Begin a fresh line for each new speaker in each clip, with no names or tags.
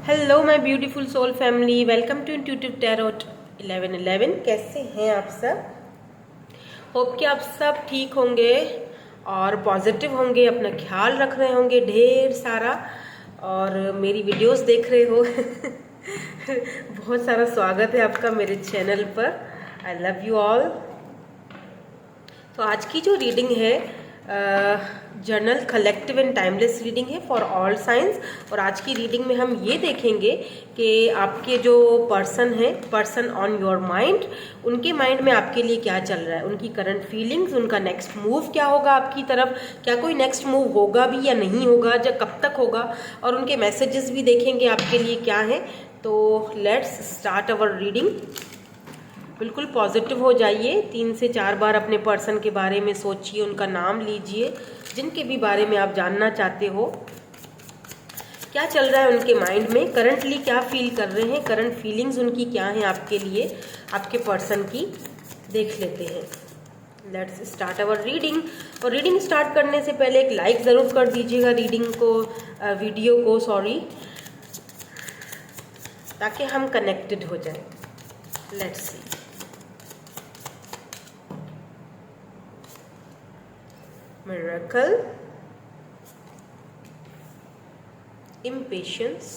Hello my beautiful soul family, welcome to intuitive tarot 1111। कैसे हैं आप सब? होप कि आप सब ठीक होंगे और पॉजिटिव होंगे, अपना ख्याल रख रहे होंगे ढेर सारा और मेरी वीडियोस देख रहे हो। बहुत सारा स्वागत है आपका मेरे चैनल पर। आई लव यू ऑल। तो आज की जो रीडिंग है journal collective and timeless reading है फॉर ऑल साइंस। और आज की रीडिंग में हम ये देखेंगे कि आपके जो पर्सन ऑन योर माइंड, उनके माइंड में आपके लिए क्या चल रहा है, उनकी करंट फीलिंग्स, उनका नेक्स्ट मूव क्या होगा आपकी तरफ, क्या कोई नेक्स्ट मूव होगा भी या नहीं होगा, जब कब तक होगा, और उनके मैसेजेस भी देखेंगे आपके लिए क्या है। तो लेट्स स्टार्ट अवर रीडिंग। बिल्कुल पॉजिटिव हो जाइए। 3 से 4 बार अपने पर्सन के बारे में सोचिए, उनका नाम लीजिए, जिनके भी बारे में आप जानना चाहते हो। क्या चल रहा है उनके माइंड में, करंटली क्या फील कर रहे हैं, करंट फीलिंग्स उनकी क्या हैं आपके लिए, आपके पर्सन की, देख लेते हैं। Let's start our reading. और रीडिंग स्टार्ट करने से पहले एक लाइक ज़रूर कर दीजिएगा रीडिंग को, वीडियो को, सॉरी, ताकि हम कनेक्टेड हो जाए। Let's see. Miracle, impatience,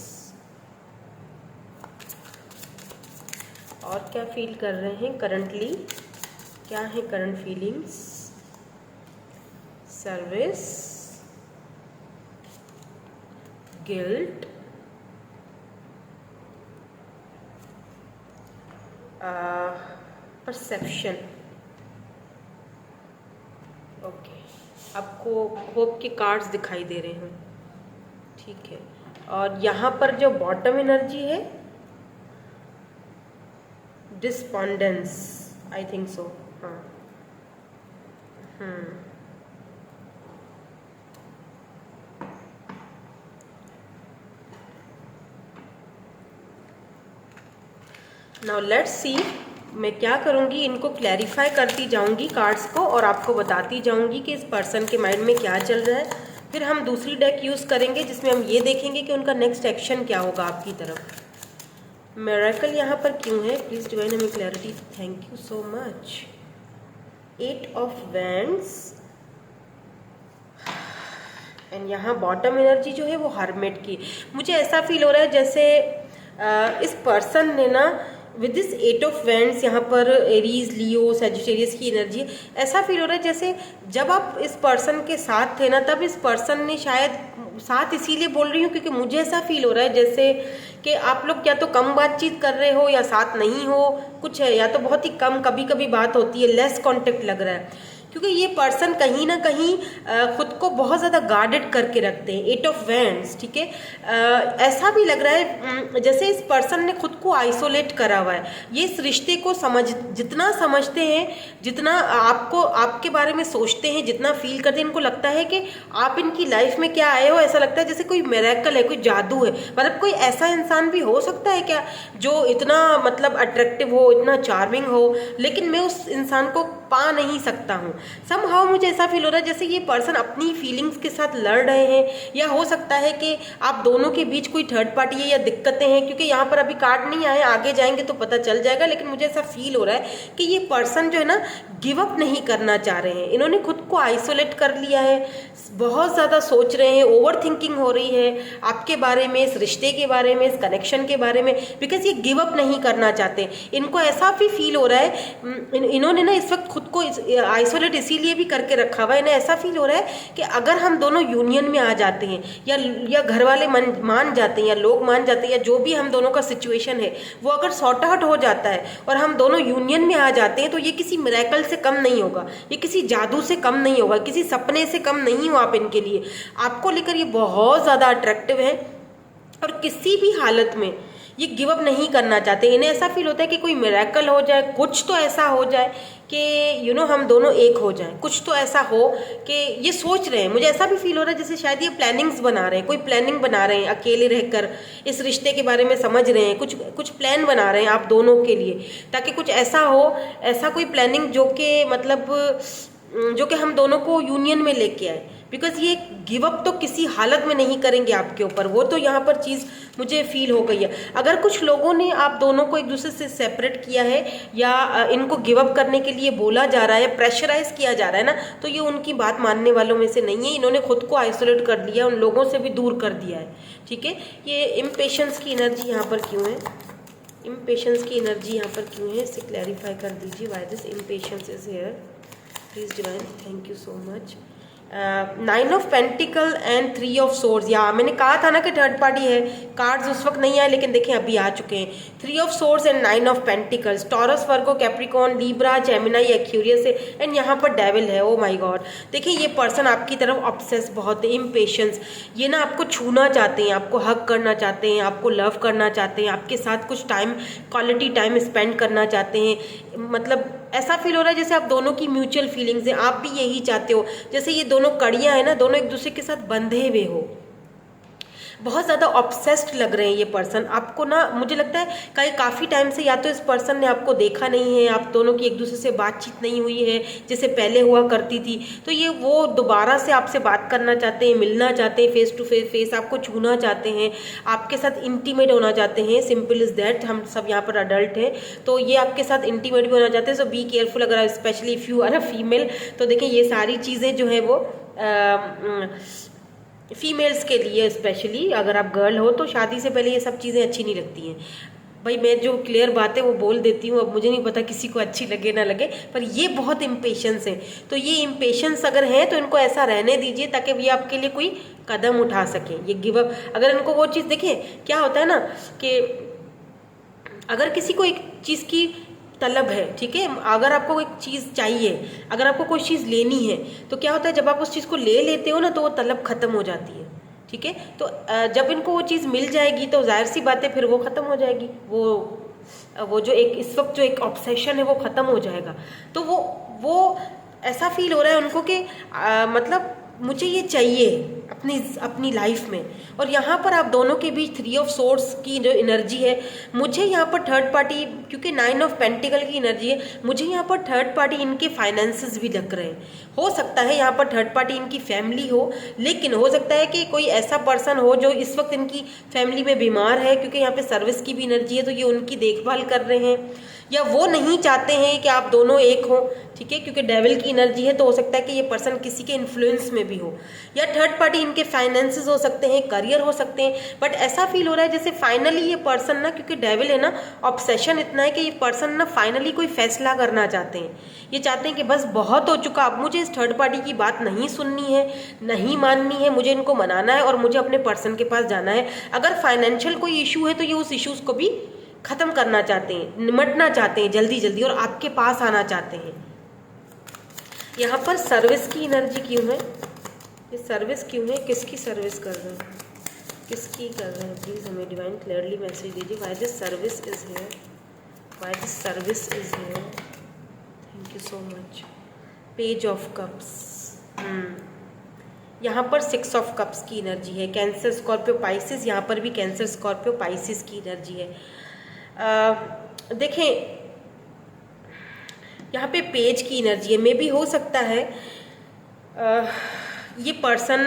और क्या फील कर रहे हैं करंटली, क्या है current feelings, service, guilt, perception. Okay, आपको होप के कार्ड्स दिखाई दे रहे हैं, ठीक है। और यहाँ पर जो बॉटम एनर्जी है, डिस्पॉन्डेंस, आई थिंक सो, हाँ। Now let's see. मैं क्या करूँगी, इनको क्लैरिफाई करती जाऊँगी कार्ड्स को और आपको बताती जाऊँगी कि इस पर्सन के माइंड में क्या चल रहा है। फिर हम दूसरी डेक यूज़ करेंगे जिसमें हम ये देखेंगे कि उनका नेक्स्ट एक्शन क्या होगा आपकी तरफ। मिरेकल यहाँ पर क्यों है? प्लीज़ डिवाइन हमें clarity, thank you so much. 8 of wands and यहाँ बॉटम एनर्जी जो है वो हर्मिट की। मुझे ऐसा फील हो रहा है जैसे इस पर्सन ने ना विद दिस 8 ऑफ वैंड्स, यहाँ पर एरीज, लियो, सैजिटेरियस की एनर्जी, ऐसा फील हो रहा है जैसे जब आप इस पर्सन के साथ थे ना, तब इस पर्सन ने शायद, साथ इसीलिए बोल रही हूँ क्योंकि मुझे ऐसा फील हो रहा है जैसे कि आप लोग या तो कम बातचीत कर रहे हो या साथ नहीं हो, कुछ है, या तो बहुत ही कम कभी कभी बात होती है, लेस कॉन्टेक्ट लग रहा है। क्योंकि ये पर्सन कहीं ना कहीं खुद को बहुत ज़्यादा गार्डेड करके रखते हैं। 8 ऑफ वैंड्स, ठीक है। ऐसा भी लग रहा है जैसे इस पर्सन ने खुद को आइसोलेट करा हुआ है। ये इस रिश्ते को जितना समझते हैं, जितना आपके बारे में सोचते हैं, जितना फील करते हैं, इनको लगता है कि आप इनकी लाइफ में क्या आए हो, ऐसा लगता है जैसे कोई मिरेकल है, कोई जादू है। मतलब कोई ऐसा इंसान भी हो सकता है क्या जो इतना मतलब अट्रैक्टिव हो, इतना चार्मिंग हो, लेकिन मैं उस इंसान को पा नहीं सकता हूँ। समहाउ मुझे ऐसा फील हो रहा है जैसे ये पर्सन अपनी फीलिंग्स के साथ लड़ रहे हैं, या हो सकता है कि आप दोनों के बीच कोई थर्ड पार्टी है या दिक्कतें हैं। क्योंकि यहाँ पर अभी कार्ड नहीं आए, आगे जाएंगे तो पता चल जाएगा, लेकिन मुझे ऐसा फील हो रहा है कि ये पर्सन जो है ना, गिव अप नहीं करना चाह रहे हैं। इन्होंने खुद को आइसोलेट कर लिया है, बहुत ज़्यादा सोच रहे हैं, ओवर थिंकिंग हो रही है आपके बारे में, इस रिश्ते के बारे में, इस कनेक्शन के बारे में, बिकॉज ये गिव अप नहीं करना चाहते। इनको ऐसा भी फील हो रहा है, इन्होंने ना इस वक्त खुद को आइसोलेट इसीलिए भी करके रखा हुआ है। इन्हें ऐसा फील हो रहा है कि अगर हम दोनों यूनियन में आ जाते हैं, या घर वाले मान जाते हैं, या लोग मान जाते हैं, या जो भी हम दोनों का सिचुएशन है वो अगर सॉर्ट आउट हो जाता है और हम दोनों यूनियन में आ जाते हैं, तो ये किसी मिरेकल से कम नहीं होगा, ये किसी जादू से कम नहीं होगा, किसी सपने से कम नहीं हो आप इनके लिए। आपको लेकर ये बहुत ज़्यादा अट्रैक्टिव है और किसी भी हालत में ये गिव अप नहीं करना चाहते। इन्हें ऐसा फील होता है कि कोई मिरेकल हो जाए, कुछ तो ऐसा हो जाए कि हम दोनों एक हो जाएं, कुछ तो ऐसा हो कि ये सोच रहे हैं। मुझे ऐसा भी फील हो रहा है जैसे शायद ये प्लानिंग्स बना रहे हैं, कोई प्लानिंग बना रहे हैं, अकेले रहकर इस रिश्ते के बारे में समझ रहे हैं, कुछ प्लान बना रहे हैं आप दोनों के लिए, ताकि कुछ ऐसा हो, ऐसा कोई प्लानिंग जो कि मतलब जो कि हम दोनों को यूनियन में लेके आए। बिकॉज ये गिव अप तो किसी हालत में नहीं करेंगे आपके ऊपर, वो तो यहाँ पर चीज़ मुझे फील हो गई है। अगर कुछ लोगों ने आप दोनों को एक दूसरे से सेपरेट किया है या इनको गिव अप करने के लिए बोला जा रहा है, प्रेशराइज किया जा रहा है ना, तो ये उनकी बात मानने वालों में से नहीं है। इन्होंने खुद को आइसोलेट कर लिया, उन लोगों से भी दूर कर दिया है, ठीक है। ये इम्पेशेंस की एनर्जी यहाँ पर क्यों है, इम्पेशेंस की एनर्जी यहाँ पर क्यों है, इसे क्लैरिफाई कर दीजिए। Why this impatience is here, please divine, thank you so much. 9 of pentacle and 3 of swords, या मैंने कहा था ना कि थर्ड पार्टी है, कार्ड्स उस वक्त नहीं आए लेकिन देखें अभी आ चुके हैं। 3 of swords and 9 of pentacles, taurus, Virgo, Capricorn, Libra, Gemini, Aquarius है, एंड यहाँ पर डेविल है। ओ माय गॉड, देखिए ये पर्सन आपकी तरफ ऑब्सेस बहुत है, इम्पेशेंस, ये ना आपको छूना चाहते हैं, आपको हक करना चाहते हैं, आपको लव करना चाहते हैं, आपके साथ कुछ टाइम, क्वालिटी टाइम स्पेंड करना चाहते हैं। मतलब ऐसा फील हो रहा है जैसे आप दोनों की म्यूचुअल फीलिंग्स हैं, आप भी यही चाहते हो, जैसे ये दोनों कड़ियां हैं ना, दोनों एक दूसरे के साथ बंधे हुए हो। बहुत ज़्यादा ऑब्सेस्ड लग रहे हैं ये पर्सन आपको ना, मुझे लगता है कहीं काफ़ी टाइम से या तो इस पर्सन ने आपको देखा नहीं है, आप दोनों की एक दूसरे से बातचीत नहीं हुई है जैसे पहले हुआ करती थी, तो ये वो दोबारा से आपसे बात करना चाहते हैं, मिलना चाहते हैं, फेस टू फेस आपको छूना चाहते हैं, आपके साथ इंटीमेट होना चाहते हैं। सिंपल इज़ दैट, हम सब यहाँ पर अडल्ट हैं, तो ये आपके साथ इंटीमेट भी होना चाहते हैं। सो बी केयरफुल, अगर specially if you are a female, तो देखिए ये सारी चीज़ें जो है वो फीमेल्स के लिए, स्पेशली अगर आप गर्ल हो तो शादी से पहले ये सब चीज़ें अच्छी नहीं लगती हैं। भाई मैं जो क्लियर बात है वो बोल देती हूँ, अब मुझे नहीं पता किसी को अच्छी लगे ना लगे, पर ये बहुत इम्पेशेंस है। तो ये इम्पेशेंस अगर है तो इनको ऐसा रहने दीजिए ताकि ये आपके लिए कोई कदम उठा सकें। ये गिव अप, अगर इनको वो चीज़, देखिए क्या होता है ना कि अगर किसी को एक चीज़ की तलब है, ठीक है, अगर आपको एक चीज़ चाहिए, अगर आपको कोई चीज़ लेनी है, तो क्या होता है जब आप उस चीज़ को ले लेते हो ना तो वो तलब ख़त्म हो जाती है, ठीक है। तो जब इनको वो चीज़ मिल जाएगी तो जाहिर सी बात है फिर वो ख़त्म हो जाएगी, वो जो एक इस वक्त जो एक ऑब्सेशन है वो ख़त्म हो जाएगा। तो वो ऐसा फील हो रहा है उनको कि मतलब मुझे ये चाहिए अपनी लाइफ में। और यहाँ पर आप दोनों के बीच 3 ऑफ सोर्ड्स की जो एनर्जी है, मुझे यहाँ पर थर्ड पार्टी, क्योंकि 9 ऑफ पेंटिकल की एनर्जी है, मुझे यहाँ पर थर्ड पार्टी इनके फाइनेंसेस भी लग रहे हैं। हो सकता है यहाँ पर थर्ड पार्टी इनकी फैमिली हो, लेकिन हो सकता है कि कोई ऐसा पर्सन हो जो इस वक्त इनकी फैमिली में बीमार है, क्योंकि यहाँ पे सर्विस की भी एनर्जी है, तो ये उनकी देखभाल कर रहे हैं, या वो नहीं चाहते हैं कि आप दोनों एक हो, ठीक है, क्योंकि डेविल की एनर्जी है, तो हो सकता है कि ये पर्सन किसी के इन्फ्लुएंस में भी हो, या थर्ड पार्टी इनके फाइनेंसेस हो सकते हैं, करियर हो सकते हैं। बट ऐसा फील हो रहा है जैसे फाइनली ये पर्सन ना, क्योंकि डेविल है ना, ऑब्सेशन इतना है कि ये पर्सन ना फाइनली कोई फैसला करना चाहते हैं। ये चाहते हैं कि बस बहुत हो चुका, अब मुझे इस थर्ड पार्टी की बात नहीं सुननी है, नहीं माननी है, मुझे इनको मनाना है और मुझे अपने पर्सन के पास जाना है। अगर फाइनेंशियल कोई इशू है तो ये उस इशूज़ को भी ख़त्म करना चाहते हैं, निमटना चाहते हैं जल्दी जल्दी, और आपके पास आना चाहते हैं। यहाँ पर सर्विस की एनर्जी क्यों है, ये सर्विस क्यों है, किसकी सर्विस कर रहे हैं, किसकी कर रहे हैं, प्लीज़ हमें डिवाइन क्लियरली मैसेज दीजिए। Why this service is here, why this service is here, thank you so much. Page of cups, यहाँ पर 6 ऑफ कप्स की एनर्जी है, कैंसर, स्कॉर्पियो, पाइसिस, यहाँ पर भी कैंसर, स्कॉर्पियो, पाइसिस की एनर्जी है। देखें यहाँ पे पेज की एनर्जी है, मे भी हो सकता है ये पर्सन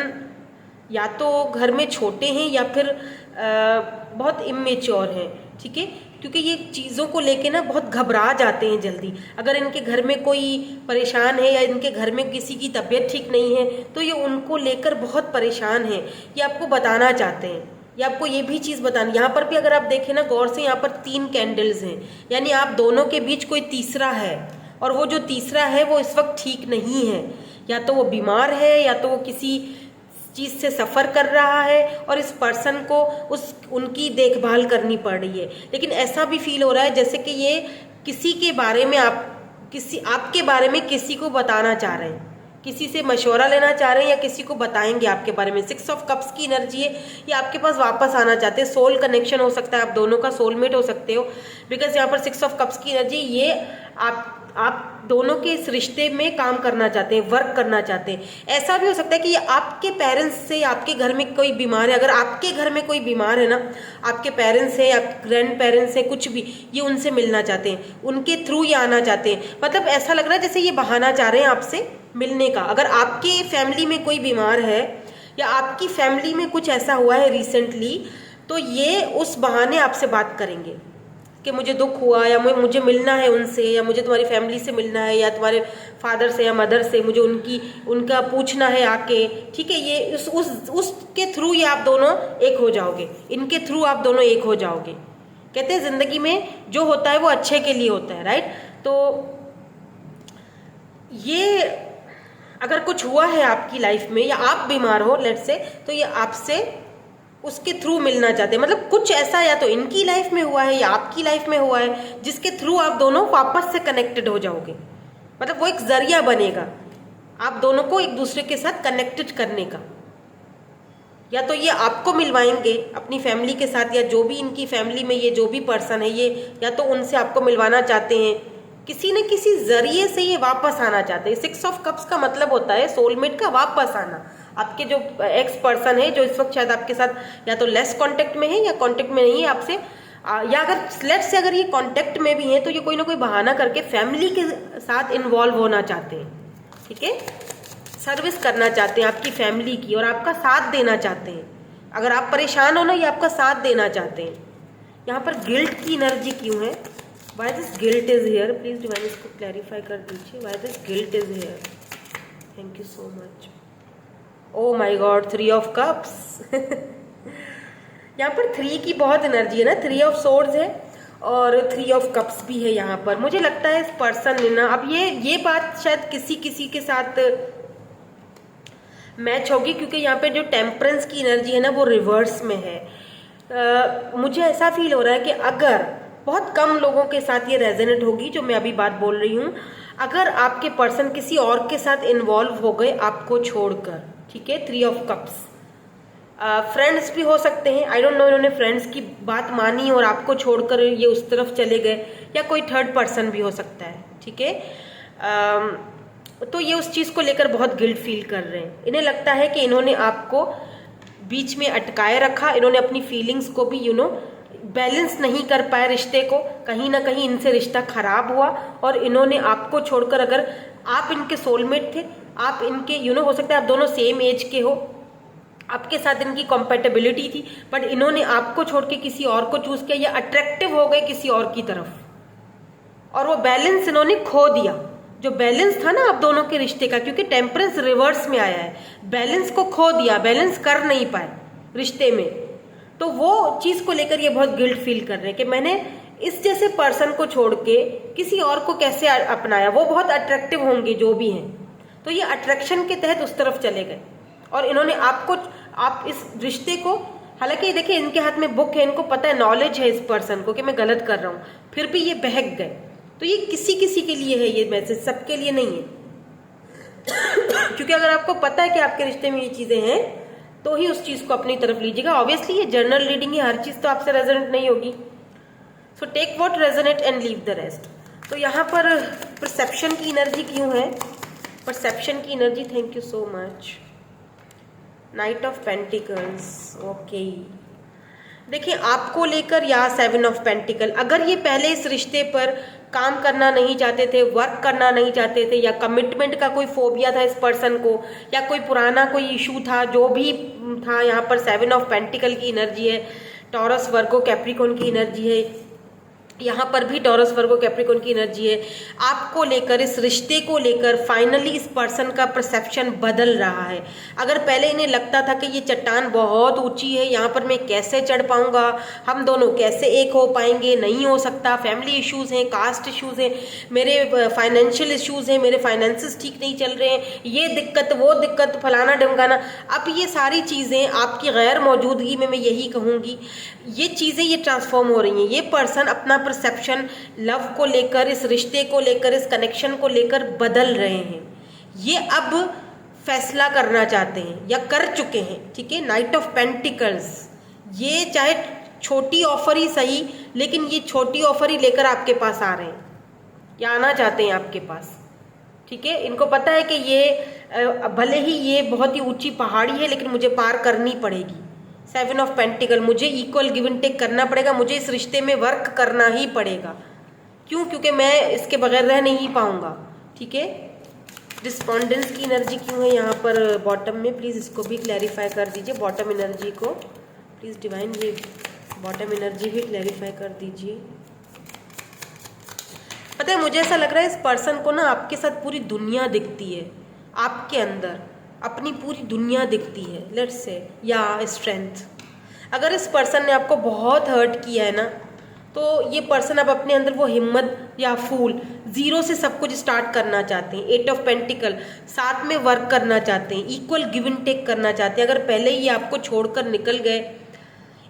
या तो घर में छोटे हैं या फिर बहुत इमेच्योर हैं, ठीक है, क्योंकि ये चीज़ों को लेके ना बहुत घबरा जाते हैं जल्दी। अगर इनके घर में कोई परेशान है या इनके घर में किसी की तबीयत ठीक नहीं है तो ये उनको लेकर बहुत परेशान है, ये आपको बताना चाहते हैं, ये आपको ये भी चीज़ बतानी। यहाँ पर भी अगर आप देखें ना गौर से, यहाँ पर 3 कैंडल्स हैं, यानी आप दोनों के बीच कोई तीसरा है, और वो जो तीसरा है वो इस वक्त ठीक नहीं है, या तो वो बीमार है या तो वो किसी चीज़ से सफ़र कर रहा है और इस पर्सन को उनकी देखभाल करनी पड़ रही है। लेकिन ऐसा भी फील हो रहा है जैसे कि ये किसी के बारे में आपके बारे में किसी को बताना चाह रहे हैं, किसी से मशवरा लेना चाह रहे हैं या किसी को बताएंगे आपके बारे में। 6 ऑफ कप्स की एनर्जी है, ये आपके पास वापस आना चाहते हैं, सोल कनेक्शन हो सकता है, आप दोनों का सोलमेट हो सकते हो, बिकॉज यहाँ पर 6 ऑफ कप्स की एनर्जी, ये आप दोनों के इस रिश्ते में काम करना चाहते हैं, वर्क करना चाहते हैं। ऐसा भी हो सकता है कि ये आपके पेरेंट्स से, आपके घर में कोई बीमार है, अगर आपके घर में कोई बीमार है ना, आपके पेरेंट्स हैं या ग्रैंड पेरेंट्स हैं, कुछ भी, ये उनसे मिलना चाहते हैं, उनके थ्रू ये आना चाहते हैं। मतलब ऐसा लग रहा है जैसे ये बहाना चाह रहे हैं आपसे मिलने का। अगर आपके फैमिली में कोई बीमार है या आपकी फैमिली में कुछ ऐसा हुआ है रिसेंटली, तो ये उस बहाने आपसे बात करेंगे कि मुझे दुख हुआ, या मुझे मिलना है उनसे, या मुझे तुम्हारी फैमिली से मिलना है, या तुम्हारे फादर से या मदर से मुझे उनका पूछना है आके। ठीक है, ये उसके थ्रू ये आप दोनों एक हो जाओगे, इनके थ्रू आप दोनों एक हो जाओगे। कहते हैं जिंदगी में जो होता है वो अच्छे के लिए होता है, राइट। तो ये अगर कुछ हुआ है आपकी लाइफ में या आप बीमार हो लेट्स से, तो ये आपसे उसके थ्रू मिलना चाहते हैं। मतलब कुछ ऐसा या तो इनकी लाइफ में हुआ है या आपकी लाइफ में हुआ है जिसके थ्रू आप दोनों वापस से कनेक्टेड हो जाओगे। मतलब वो एक जरिया बनेगा आप दोनों को एक दूसरे के साथ कनेक्टेड करने का। या तो ये आपको मिलवाएंगे अपनी फैमिली के साथ, या जो भी इनकी फैमिली में ये जो भी पर्सन है ये, या तो उनसे आपको मिलवाना चाहते हैं, किसी न किसी जरिए से ये वापस आना चाहते हैं। 6 ऑफ कप्स का मतलब होता है सोलमेट का वापस आना। आपके जो एक्स पर्सन है जो इस वक्त शायद आपके साथ या तो लेस कांटेक्ट में है या कांटेक्ट में नहीं है आपसे, या अगर लेट्स से अगर ये कांटेक्ट में भी है तो ये कोई ना कोई बहाना करके फैमिली के साथ इन्वॉल्व होना चाहते हैं। ठीक है, सर्विस करना चाहते हैं आपकी फैमिली की और आपका साथ देना चाहते हैं। अगर आप परेशान हो ना, ये आपका साथ देना चाहते हैं। यहाँ पर गिल्ट की एनर्जी क्यों है? Why this guilt is here? Please divine इसको क्लैरिफाई कर दीजिए। Why this guilt is here? Thank you so much. Oh my god, 3 of cups. यहाँ पर 3 की बहुत एनर्जी है ना, 3 ऑफ सोर्ड्स है और 3 ऑफ कप्स भी है यहाँ पर। मुझे लगता है इस पर्सन ने ना, अब ये बात शायद किसी के साथ मैच होगी क्योंकि यहाँ पे जो टेम्परेंस की एनर्जी है ना वो रिवर्स में है। मुझे ऐसा फील हो रहा है कि अगर बहुत कम लोगों के साथ ये रेजोनेट होगी जो मैं अभी बात बोल रही हूँ, अगर आपके पर्सन किसी और के साथ इन्वॉल्व हो गए आपको छोड़कर। ठीक है, 3 ऑफ कप्स। फ्रेंड्स भी हो सकते हैं, आई डोंट नो, इन्होंने फ्रेंड्स की बात मानी और आपको छोड़कर ये उस तरफ चले गए, या कोई थर्ड पर्सन भी हो सकता है। ठीक है, तो ये उस चीज़ को लेकर बहुत गिल्ट फील कर रहे हैं। इन्हें लगता है कि इन्होंने आपको बीच में अटकाए रखा, इन्होंने अपनी फीलिंग्स को भी बैलेंस नहीं कर पाए रिश्ते को, कहीं ना कहीं इनसे रिश्ता खराब हुआ और इन्होंने आपको छोड़कर, अगर आप इनके सोलमेट थे, आप इनके हो सकता है आप दोनों सेम एज के हो, आपके साथ इनकी कॉम्पेटेबिलिटी थी, बट इन्होंने आपको छोड़ के किसी और को चूज किया या अट्रैक्टिव हो गए किसी और की तरफ और वो बैलेंस इन्होंने खो दिया। जो बैलेंस था ना आप दोनों के रिश्ते का, क्योंकि टेम्परेंस रिवर्स में आया है, बैलेंस को खो दिया, बैलेंस कर नहीं पाए रिश्ते में। तो वो चीज को लेकर ये बहुत गिल्ट फील कर रहे हैं कि मैंने इस जैसे पर्सन को छोड़ के किसी और को कैसे अपनाया। वो बहुत अट्रैक्टिव होंगे जो भी हैं, तो ये अट्रैक्शन के तहत उस तरफ चले गए और इन्होंने आप इस रिश्ते को, हालांकि देखिए इनके हाथ में बुक है, इनको पता है, नॉलेज है इस पर्सन को कि मैं गलत कर रहा हूँ, फिर भी ये बहक गए। तो ये किसी के लिए है ये मैसेज, सबके लिए नहीं है। क्योंकि अगर आपको पता है कि आपके रिश्ते में ये चीजें हैं तो ही उस चीज को अपनी तरफ लीजिएगा। ऑब्वियसली ये जर्नल रीडिंग है, हर चीज तो आपसे रेजोनेट नहीं होगी, so take what resonate and leave the rest. तो यहाँ पर परसेप्शन की एनर्जी क्यों है? परसेप्शन की energy, thank you so much. Night of pentacles, okay. देखिए आपको लेकर या 7 ऑफ पेंटिकल, अगर ये पहले इस रिश्ते पर काम करना नहीं चाहते थे, वर्क करना नहीं चाहते थे, या कमिटमेंट का कोई फोबिया था इस पर्सन को, या कोई पुराना कोई इशू था, जो भी था, यहाँ पर 7 ऑफ पेंटिकल की एनर्जी है, टॉरस वर्गो कैप्रिकॉर्न की एनर्जी है, यहाँ पर भी टॉरस वर्गो कैप्रिकॉर्न की एनर्जी है। आपको लेकर, इस रिश्ते को लेकर फाइनली इस पर्सन का परसेप्शन बदल रहा है। अगर पहले इन्हें लगता था कि ये चट्टान बहुत ऊंची है, यहाँ पर मैं कैसे चढ़ पाऊंगा, हम दोनों कैसे एक हो पाएंगे, नहीं हो सकता, फैमिली इश्यूज हैं, कास्ट इश्यूज हैं, मेरे फाइनेंशियल इश्यूज हैं, मेरे फाइनेंसेस ठीक नहीं चल रहे हैं, ये दिक्कत वो दिक्कत, फलाना ढमकाना। अब ये सारी चीज़ें आपकी गैर मौजूदगी में, मैं यही कहूँगी, ये चीज़ें ये ट्रांसफॉर्म हो रही हैं। ये पर्सन अपना परसेप्शन लव को लेकर, इस रिश्ते को लेकर, इस कनेक्शन को लेकर बदल रहे हैं। ये अब फैसला करना चाहते हैं या कर चुके हैं। ठीक है, नाइट ऑफ पेंटिकल्स, ये चाहे छोटी ऑफर ही सही, लेकिन ये छोटी ऑफर ही लेकर आपके पास आ रहे हैं या आना चाहते हैं आपके पास। ठीक है, इनको पता है कि ये भले ही ये बहुत ही ऊंची पहाड़ी है लेकिन मुझे पार करनी पड़ेगी। 7 ऑफ पेंटिकल, मुझे इक्वल गिव एंड टेक करना पड़ेगा, मुझे इस रिश्ते में वर्क करना ही पड़ेगा। क्यों? क्योंकि मैं इसके बगैर रह नहीं पाऊंगा। ठीक है, डिस्पॉन्डेंस की एनर्जी क्यों है यहाँ पर बॉटम में, प्लीज़ इसको भी क्लैरिफाई कर दीजिए। बॉटम एनर्जी को प्लीज़ डिवाइन ये बॉटम एनर्जी भी क्लैरिफाई कर दीजिए। पता है मुझे ऐसा लग रहा है इस पर्सन को ना आपके साथ पूरी दुनिया दिखती है, आपके अंदर अपनी पूरी दुनिया दिखती है। लेट्स से या स्ट्रेंथ, अगर इस पर्सन ने आपको बहुत हर्ट किया है ना, तो ये पर्सन अब अपने अंदर वो हिम्मत या फूल जीरो से सब कुछ स्टार्ट करना चाहते हैं। 8 ऑफ पेंटिकल, साथ में वर्क करना चाहते हैं, इक्वल गिव एंड टेक करना चाहते हैं। अगर पहले ही आपको छोड़कर निकल गए,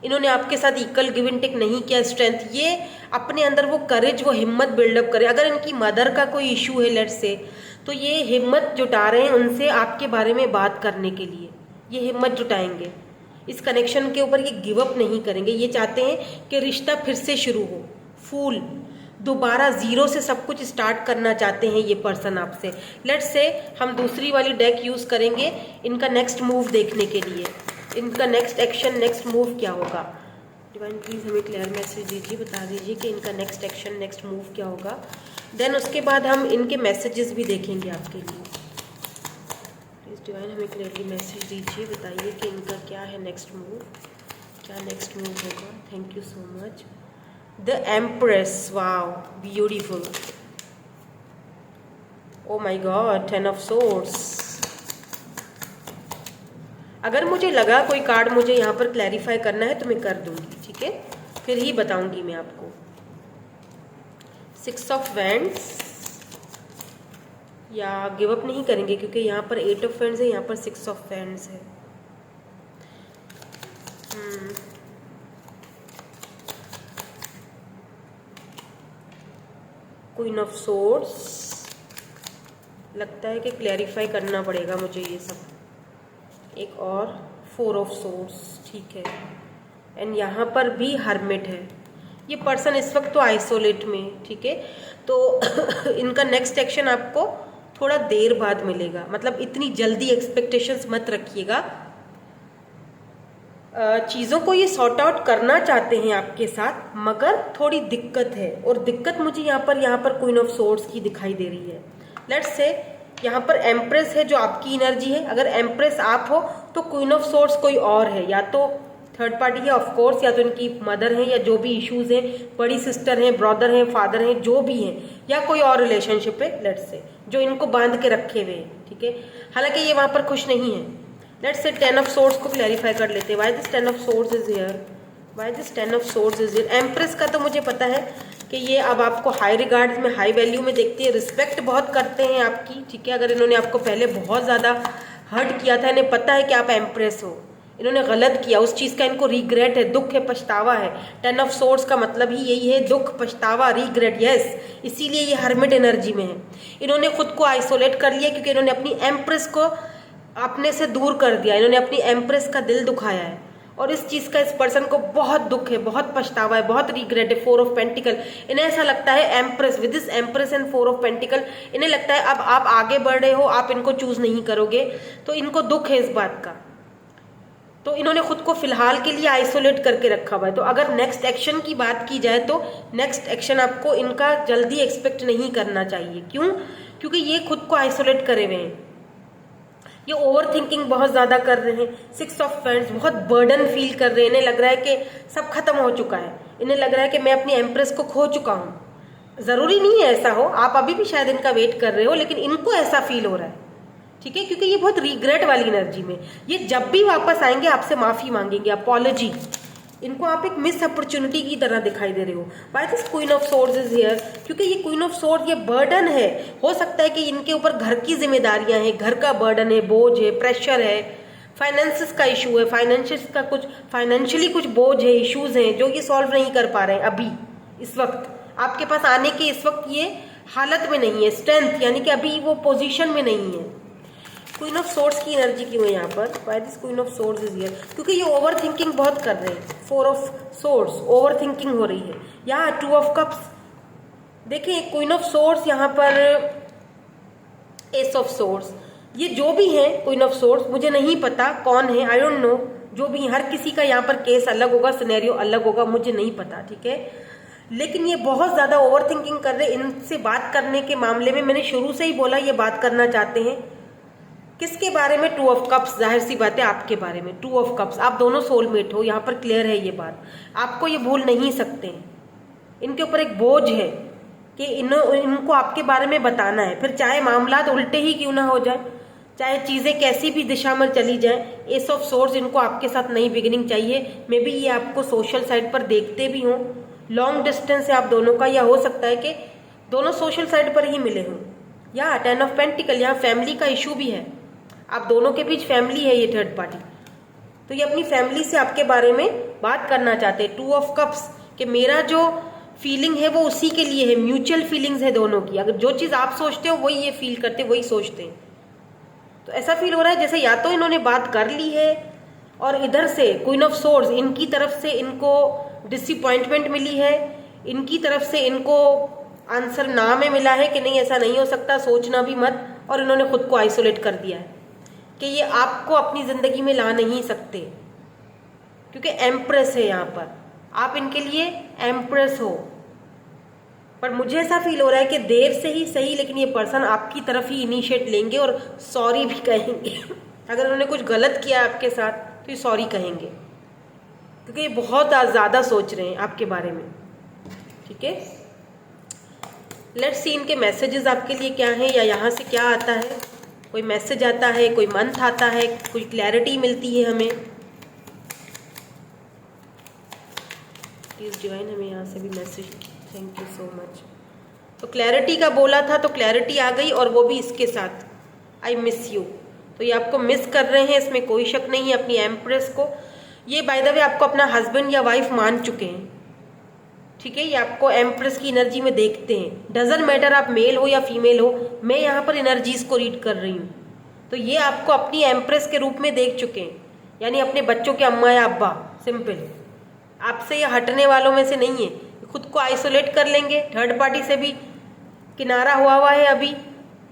इन्होंने आपके साथ इक्वल गिव एंड टेक नहीं किया, स्ट्रेंथ, ये अपने अंदर वो करेज, वो हिम्मत बिल्डअप करे। अगर इनकी मदर का कोई इशू है लेट्स से, तो ये हिम्मत जुटा रहे हैं उनसे आपके बारे में बात करने के लिए, ये हिम्मत जुटाएंगे इस कनेक्शन के ऊपर, ये गिव अप नहीं करेंगे। ये चाहते हैं कि रिश्ता फिर से शुरू हो, फूल दोबारा जीरो से सब कुछ स्टार्ट करना चाहते हैं ये पर्सन आपसे। लेट्स से हम दूसरी वाली डेक यूज़ करेंगे इनका नेक्स्ट मूव देखने के लिए, इनका नेक्स्ट एक्शन, नेक्स्ट मूव क्या होगा। डिवाइन प्लीज़ हमें क्लियर मैसेज दीजिए, बता दीजिए कि इनका नेक्स्ट एक्शन, नेक्स्ट मूव क्या होगा। देन उसके बाद हम इनके मैसेजेस भी देखेंगे आपके लिए। प्लीज़ डिवाइन हमें क्लियरली मैसेज दीजिए, बताइए कि इनका क्या है नेक्स्ट मूव, क्या नेक्स्ट मूव होगा। Thank you so much. The empress, wow beautiful, oh my God, 10 of swords. अगर मुझे लगा कोई कार्ड मुझे यहाँ पर क्लैरिफाई करना है तो मैं कर दूंगी, ठीक है, फिर ही बताऊंगी मैं आपको। 6 ऑफ वैंड्स, या गिव अप नहीं करेंगे क्योंकि यहाँ पर 8 ऑफ वैंड्स है, यहाँ पर 6 ऑफ वैंड्स है। क्वीन ऑफ सोर्ड्स, लगता है कि क्लैरिफाई करना पड़ेगा मुझे ये सब। एक और 4 ऑफ सोर्ड्स, ठीक है। एंड यहाँ पर भी हर्मिट है। ये पर्सन इस वक्त तो आइसोलेट में, ठीक है, तो इनका नेक्स्ट एक्शन आपको थोड़ा देर बाद मिलेगा, मतलब इतनी जल्दी एक्सपेक्टेशंस मत रखिएगा। चीज़ों को ये सॉर्ट आउट करना चाहते हैं आपके साथ, मगर थोड़ी दिक्कत है, और दिक्कत मुझे यहाँ पर क्वीन ऑफ सोर्ड्स की दिखाई दे रही है। लेट्स से यहाँ पर एम्प्रेस है जो आपकी एनर्जी है, अगर एम्प्रेस आप हो तो क्वीन ऑफ सोर्ड्स कोई और है, या तो थर्ड पार्टी है ऑफ कोर्स, या तो इनकी मदर है, या जो भी इश्यूज हैं, बड़ी सिस्टर हैं, ब्रदर हैं, फादर हैं, जो भी हैं, या कोई और रिलेशनशिप है लेट्स से जो इनको बांध के रखे हुए हैं, ठीक है। हालांकि ये वहाँ पर खुश नहीं है। लेट्स से 10 ऑफ सोर्ड्स को क्लैरिफाई कर लेते हैं। Why this 10 of swords is here, why this 10 of swords is here. Empress का तो मुझे पता है कि ये अब आपको हाई रिगार्ड्स में, हाई वैल्यू में देखते हैं, रिस्पेक्ट बहुत करते हैं आपकी, ठीक है। अगर इन्होंने आपको पहले बहुत ज़्यादा हर्ट किया था, इन्हें पता है कि आप एम्प्रेस हो, इन्होंने गलत किया, उस चीज़ का इनको रिग्रेट है, दुख है, पछतावा है। 10 ऑफ सोर्ड्स का मतलब ही यही है, दुख, पछतावा, रिग्रेट, यस। इसीलिए ये हर्मिट एनर्जी में है। इन्होंने खुद को आइसोलेट कर लिया क्योंकि इन्होंने अपनी एम्प्रेस को अपने से दूर कर दिया, इन्होंने अपनी एम्प्रेस का दिल दुखाया है, और इस चीज़ का इस पर्सन को बहुत दुख है, बहुत पछतावा है, बहुत रिग्रेट है। 4 ऑफ पेंटिकल, इन्हें ऐसा लगता है empress, with this empress and 4 of pentacle, इन्हें लगता है अब आप आगे बढ़ रहे हो, आप इनको चूज नहीं करोगे, तो इनको दुख है इस बात का। तो इन्होंने खुद को फिलहाल के लिए आइसोलेट करके रखा हुआ है। तो अगर नेक्स्ट एक्शन की बात की जाए तो नेक्स्ट एक्शन आपको इनका जल्दी एक्सपेक्ट नहीं करना चाहिए। क्यों? क्योंकि ये खुद को आइसोलेट करे हुए हैं, ये ओवर थिंकिंग बहुत ज़्यादा कर रहे हैं। 6 ऑफ वैंड्स, बहुत बर्डन फील कर रहे हैं, इन्हें लग रहा है कि सब खत्म हो चुका है, इन्हें लग रहा है कि मैं अपनी एम्प्रेस को खो चुका हूँ। ज़रूरी नहीं है ऐसा हो, आप अभी भी शायद इनका वेट कर रहे हो, लेकिन इनको ऐसा फील हो रहा है, ठीक है, क्योंकि ये बहुत रिग्रेट वाली एनर्जी में, ये जब भी वापस आएंगे आपसे माफ़ी मांगेंगे, अपॉलॉजी। इनको आप एक मिस अपॉर्चुनिटी की तरह दिखाई दे रहे हो। Why this queen of swords is here, क्योंकि ये क्वीन ऑफ सोर्ड, ये बर्डन है। हो सकता है कि इनके ऊपर घर की जिम्मेदारियां हैं, घर का बर्डन है, बोझ है, प्रेशर है, फाइनेंसिस का इशू है, फाइनेंशियली कुछ बोझ है, इश्यूज हैं जो ये सॉल्व नहीं कर पा रहे हैं अभी इस वक्त। आपके पास आने के इस वक्त ये हालत में नहीं है, स्ट्रेंथ, यानी कि अभी वो पोजीशन में नहीं है। क्वीन ऑफ सोर्ड्स की एनर्जी क्यों है यहाँ पर? Why this queen of swords is here? क्योंकि ये ओवर थिंकिंग बहुत कर रहे हैं। 4 ऑफ सोर्ड्स, ओवर थिंकिंग हो रही है। यहाँ 2 ऑफ कप्स, देखिए क्वीन ऑफ सोर्ड्स, यहाँ पर एस ऑफ सोर्ड्स, ये जो भी है क्वीन ऑफ सोर्ड्स, मुझे नहीं पता कौन है, आई डोंट नो, जो भी हर किसी का यहाँ पर केस अलग होगा, सिनेरियो अलग होगा, मुझे नहीं पता, ठीक है। लेकिन ये बहुत ज़्यादा ओवर थिंकिंग कर रहे। इनसे बात करने के मामले में मैंने शुरू से ही बोला ये बात करना चाहते हैं किसके बारे में, टू ऑफ कप्स। जाहिर सी बात है आपके बारे में, टू ऑफ कप्स। आप दोनों सोलमेट हो, यहाँ पर क्लियर है ये बात, आपको ये भूल नहीं सकते हैं। इनके ऊपर एक बोझ है कि इनको आपके बारे में बताना है, फिर चाहे मामला उल्टे ही क्यों ना हो जाए, चाहे चीज़ें कैसी भी दिशा में चली जाए। एस ऑफ सोर्स इनको आपके साथ नई बिगिनिंग चाहिए। मे बी ये आपको सोशल साइड पर देखते भी हों, लॉन्ग डिस्टेंस है आप दोनों का, या हो सकता है कि दोनों सोशल साइड पर ही मिले हों। या 10 ऑफ पेंटिकल, यहाँ फैमिली का इशू भी है, आप दोनों के बीच फैमिली है ये थर्ड पार्टी, तो ये अपनी फैमिली से आपके बारे में बात करना चाहते हैं। टू ऑफ कप्स कि मेरा जो फीलिंग है वो उसी के लिए है, म्यूचुअल फीलिंग्स है दोनों की। अगर जो चीज़ आप सोचते हो वही ये फील करते, वही सोचते हैं। तो ऐसा फील हो रहा है जैसे या तो इन्होंने बात कर ली है, और इधर से क्वीन ऑफ सोर्ड्स, इनकी तरफ से इनको डिसअपॉइंटमेंट मिली है, इनकी तरफ से इनको आंसर ना में मिला है कि नहीं ऐसा नहीं हो सकता, सोचना भी मत, और इन्होंने खुद को आइसोलेट कर दिया है कि ये आपको अपनी ज़िंदगी में ला नहीं सकते, क्योंकि एम्प्रेस है यहाँ पर, आप इनके लिए एम्प्रेस हो। पर मुझे ऐसा फील हो रहा है कि देर से ही सही, लेकिन ये पर्सन आपकी तरफ ही इनिशिएट लेंगे और सॉरी भी कहेंगे। अगर उन्होंने कुछ गलत किया आपके साथ तो ये सॉरी कहेंगे, क्योंकि ये बहुत ज़्यादा सोच रहे हैं आपके बारे में। ठीक है, लेट्स सी इनके मैसेजेस आपके लिए क्या हैं, या यहाँ से क्या आता है। कोई मैसेज आता है, कोई मंथ आता है, कोई क्लैरिटी मिलती है हमें। प्लीज़ डिवाइन हमें यहाँ से भी message, thank you so much. तो क्लैरिटी का बोला था तो क्लैरिटी आ गई, और वो भी इसके साथ, आई मिस यू। तो ये आपको मिस कर रहे हैं, इसमें कोई शक नहीं है, अपनी एम्प्रेस को। ये बाय द वे आपको अपना हस्बैंड या वाइफ मान चुके हैं। ठीक है, ये आपको एम्प्रेस की एनर्जी में देखते हैं। डजंट मैटर आप मेल हो या फीमेल हो, मैं यहाँ पर एनर्जीज को रीड कर रही हूँ। तो ये आपको अपनी एम्प्रेस के रूप में देख चुके हैं, यानी अपने बच्चों के अम्मा या अब्बा। सिंपल, आपसे ये हटने वालों में से नहीं है, खुद को आइसोलेट कर लेंगे। थर्ड पार्टी से भी किनारा हुआ है, अभी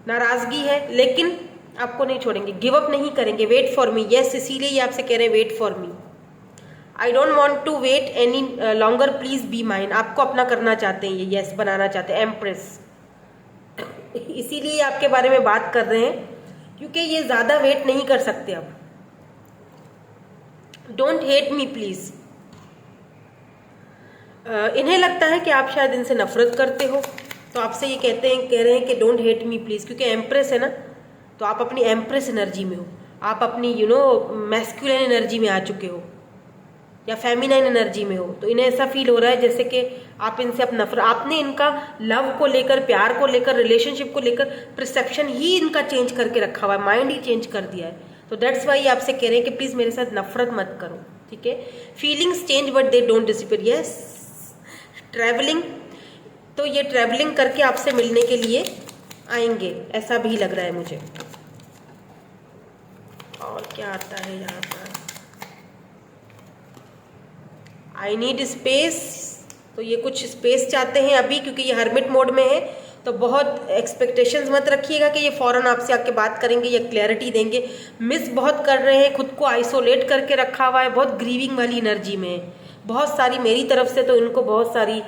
नाराजगी है, लेकिन आपको नहीं छोड़ेंगे, गिव अप नहीं करेंगे। वेट फॉर मी, यस, इसीलिए ये आपसे कह रहे हैं wait for me. I don't want to wait any longer, please be mine. आपको अपना करना चाहते हैं ये, यस बनाना चाहते हैं, एम्प्रेस। इसीलिए आपके बारे में बात कर रहे हैं, क्योंकि ये ज़्यादा वेट नहीं कर सकते अब। Don't hate me please. इन्हें लगता है कि आप शायद इनसे नफरत करते हो, तो आपसे ये कह रहे हैं कि डोंट हेट मी प्लीज़, क्योंकि एम्प्रेस है ना, तो आप अपनी एम्प्रेस एनर्जी में हो, आप अपनी मैस्कुलिन एनर्जी में आ चुके हो, या फेमिनाइन एनर्जी में हो। तो इन्हें ऐसा फील हो रहा है जैसे कि आप इनसे अपना नफरत, आपने इनका लव को लेकर, प्यार को लेकर, रिलेशनशिप को लेकर परसेप्शन ही इनका चेंज करके रखा हुआ है, माइंड ही चेंज कर दिया है। तो दैट्स वाई आपसे कह रहे हैं कि प्लीज़ मेरे साथ नफरत मत करो। ठीक है, feelings change but they don't disappear. Yes, travelling, तो ये ट्रैवलिंग करके आपसे मिलने के लिए आएंगे, ऐसा भी लग रहा है मुझे। और क्या आता है यहाँ पर, आई नीड स्पेस। तो ये कुछ स्पेस चाहते हैं अभी, क्योंकि ये हर्मिट मोड में है। तो बहुत एक्सपेक्टेशंस मत रखिएगा कि ये फ़ौरन आपसे आके बात करेंगे या क्लैरिटी देंगे। मिस बहुत कर रहे हैं, खुद को आइसोलेट करके रखा हुआ है, बहुत ग्रीविंग वाली एनर्जी में है। बहुत सारी मेरी तरफ से तो इनको बहुत सारी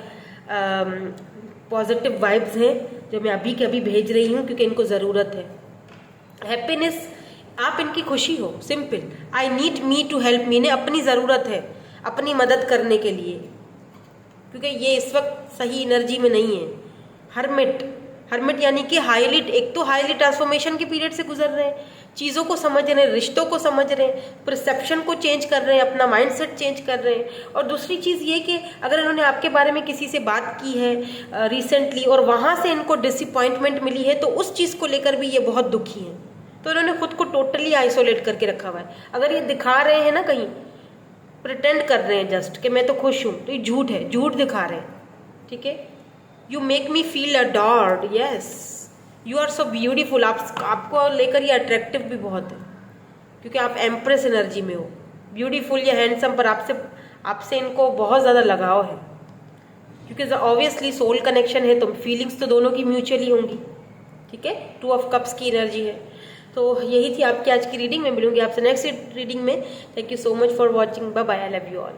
पॉजिटिव वाइब्स हैं जो मैं अभी के अभी भेज रही हूँ, क्योंकि इनको ज़रूरत है। हैप्पीनेस, आप इनकी खुशी हो, simple. I need me to help me, ने अपनी ज़रूरत है अपनी मदद करने के लिए, क्योंकि ये इस वक्त सही एनर्जी में नहीं है। हर्मिट यानी कि हाईली, एक तो हाईली ट्रांसफॉर्मेशन के पीरियड से गुजर रहे हैं, चीज़ों को समझ रहे हैं, रिश्तों को समझ रहे हैं, परसेप्शन को चेंज कर रहे हैं, अपना माइंडसेट चेंज कर रहे हैं। और दूसरी चीज़ ये कि अगर इन्होंने आपके बारे में किसी से बात की है रिसेंटली, और वहाँ से इनको डिसअपॉइंटमेंट मिली है, तो उस चीज़ को लेकर भी ये बहुत दुखी हैं। तो इन्होंने खुद को टोटली आइसोलेट करके रखा हुआ है। अगर ये दिखा रहे हैं ना, कहीं प्रिटेंड कर रहे हैं जस्ट कि मैं तो खुश हूँ, तो ये झूठ है, झूठ दिखा रहे हैं। ठीक है, you make me feel adored, yes, you are so beautiful. आपको लेकर ये अट्रैक्टिव भी बहुत है, क्योंकि आप एम्प्रेस एनर्जी में हो, ब्यूटीफुल या हैंडसम। पर आपसे इनको बहुत ज़्यादा लगाव है, क्योंकि ऑब्वियसली सोल कनेक्शन है, तो फीलिंग्स तो दोनों की म्यूचुअली होंगी। ठीक है, 2 ऑफ कप्स की एनर्जी है। तो यही थी आपकी आज की रीडिंग में। मिलूंगी आपसे नेक्स्ट रीडिंग में। Thank you so much for watching, bye bye, I love you all.